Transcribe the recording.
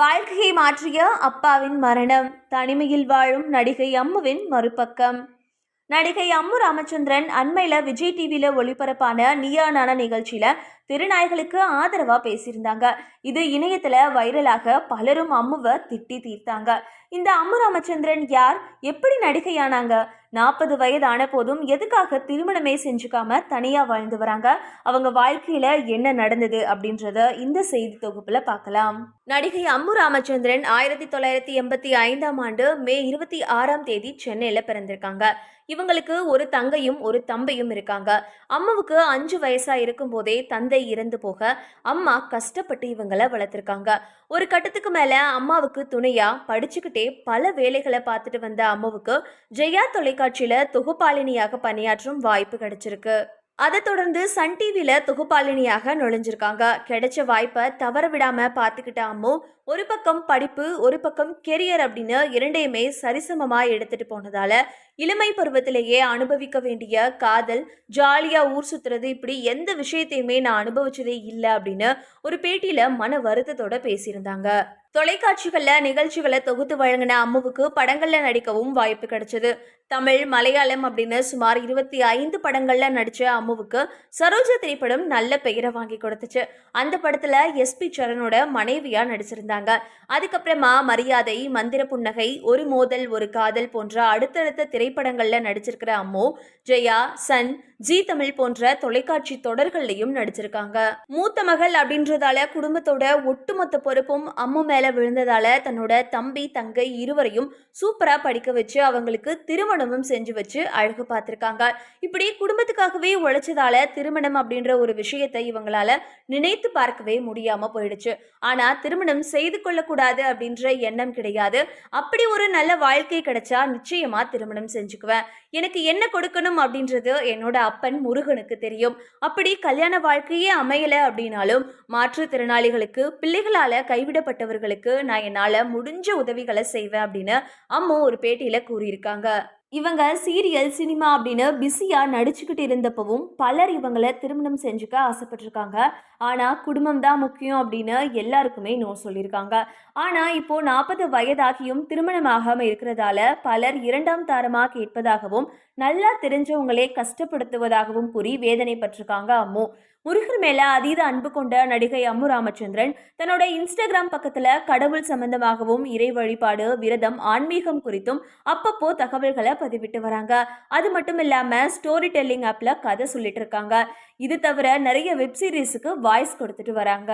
வாழ்க்கையை மாற்றிய அப்பாவின் மரணம். தனிமையில் வாழும் நடிகை அம்முவின் மறுபக்கம். நடிகை அம்மு ராமச்சந்திரன் அண்மையில விஜய் டிவியில ஒளிபரப்பான நீயா நானா நிகழ்ச்சியில திருநாய்களுக்கு ஆதரவா பேசியிருந்தாங்க. இது இணையத்துல வைரலாக பலரும் அம்முவை திட்டி தீர்த்தாங்க. இந்த அம்மு ராமச்சந்திரன் யார், எப்படி நடிகையானாங்க, 40 வயதான போதும் எதுக்காக திருமணமே செஞ்சுக்காம தனியா வாழ்ந்து வராங்க, அவங்க வாழ்க்கையில என்ன நடந்தது அப்படின்றத இந்த செய்தி தொகுப்புல பார்க்கலாம். நடிகை அம்மு ராமச்சந்திரன் 1985ஆம் ஆண்டு மே 26ஆம் தேதி சென்னையில பிறந்திருக்காங்க. இவங்களுக்கு ஒரு தங்கையும் ஒரு தம்பியும் இருக்காங்க. அம்மாவுக்கு 5 வயசா இருக்கும் போதே தந்தை இறந்து போக அம்மா கஷ்டப்பட்டு இவங்களை வளர்த்திருக்காங்க. ஒரு கட்டத்துக்கு மேல அம்மாவுக்கு துணையா படிச்சுக்கிட்டே பல வேலைகளை பார்த்துட்டு வந்த அம்மாவுக்கு ஜெயா தொலைக்காட்சியில தொகுப்பாளினியாக பணியாற்றும் வாய்ப்பு கிடைச்சிருக்கு. அதை தொடர்ந்து சன் டிவியில தொகுப்பாளினியாக நுழைஞ்சிருக்காங்க. கிடைச்ச வாய்ப்பை தவற விடாம பார்த்துக்கிட்ட அம்மு ஒரு பக்கம் படிப்பு, ஒரு பக்கம் கெரியர் அப்படின்னு இரண்டையுமே சரிசமமா எடுத்துட்டு போனதால இளமை பருவத்திலேயே அனுபவிக்க வேண்டிய காதல், ஜாலியா ஊர் சுத்துறது, இப்படி எந்த விஷயத்தையுமே நான் அனுபவிச்சதே இல்லை அப்படின்னு ஒரு பேட்டியில மன வருத்தத்தோட பேசியிருந்தாங்க. தொலைக்காட்சிகள்ல நிகழ்ச்சிகளை தொகுத்து வழங்கின அம்முவுக்கு படங்கள்ல நடிக்கவும் வாய்ப்பு கிடைச்சது. தமிழ், மலையாளம் அப்படின்னு சுமார் 25 படங்கள்ல நடிச்ச அம்முவுக்கு சரோஜா திரைப்படம் நல்ல பெயரை வாங்கி கொடுத்துச்சு. அந்த படத்துல எஸ்பி சரணோட மனைவியா நடிச்சிருந்தாங்க. அதுக்கப்புறமா மரியாதை, மந்திர புன்னகை, ஒரு மோதல் ஒரு காதல் போன்ற அடுத்தடுத்த திரைப்படங்கள்ல நடிச்சிருக்கிற அம்மு ஜெயா, சன், ஜி தமிழ் போன்ற தொலைக்காட்சி தொடர்கள்லையும் நடிச்சிருக்காங்க. மூத்த மகள் அப்படின்றதால குடும்பத்தோட ஒட்டுமொத்த பொறுப்பும் அம்மு மேல விழுந்ததால தன்னோட தம்பி, தங்கை இருவரையும் சூப்பரா படிக்க வச்சு அவங்களுக்கு திருமணமும் செஞ்சு வச்சு அழகு பார்த்திருக்காங்க. இப்படி குடும்பத்துக்காகவே உழைச்சதால திருமணம் அப்படின்ற ஒரு விஷயத்தை இவங்களால நினைத்து பார்க்கவே முடியாம போயிடுச்சு. ஆனா திருமணம் செய்து கொள்ளக்கூடாது அப்படின்ற எண்ணம் கிடையாது. அப்படி ஒரு நல்ல வாழ்க்கை கிடைச்சா நிச்சயமா திருமணம் செஞ்சுக்குவேன். எனக்கு என்ன கொடுக்கணும் அப்படின்றது என்னோட அப்பன் முருகனுக்கு தெரியும். அப்படி கல்யாண வாழ்க்கையே அமையல அப்படின்னாலும் மாற்றுத்திறனாளிகளுக்கு, பிள்ளைகளால கைவிடப்பட்டவர்களுக்கு நான் என்னால முடிஞ்ச உதவிகளை செய்வேன் அப்படின்னு அம்மு ஒரு பேட்டியில கூறியிருக்காங்க. இவங்க சீரியல், சினிமா அப்படின்னு பிஸியா நடிச்சுக்கிட்டு இருந்தப்பவும் பலர் இவங்களை திருமணம் செஞ்சுக்க ஆசைப்பட்டிருக்காங்க. ஆனா குடும்பம் தான் முக்கியம் அப்படின்னு எல்லாருக்குமே நோ சொல்லியிருக்காங்க. ஆனா இப்போ 40 வயதாகியும் திருமணம் ஆகாம இருக்கிறதால பலர் இரண்டாம் தாரமா கேட்பதாகவும் நல்லா தெரிஞ்சவங்களே கஷ்டப்படுத்துவதாகவும் கூறி வேதனைப்பட்டிருக்காங்க அம்மு. முருகர் மேல அதீத அன்பு கொண்ட நடிகை அம்மு ராமச்சந்திரன் தன்னோட இன்ஸ்டாகிராம் பக்கத்துல கடவுள் சம்பந்தமாகவும், இறை வழிபாடு, விரதம், ஆன்மீகம் குறித்தும் அப்பப்போ தகவல்களை பதிவிட்டு வராங்க. அது மட்டும் இல்லாம ஸ்டோரி டெல்லிங் ஆப்ல கதை சொல்லிட்டு இருக்காங்க. இது தவிர நிறைய வெப் சீரிஸுக்கு வாய்ஸ் கொடுத்துட்டு வராங்க.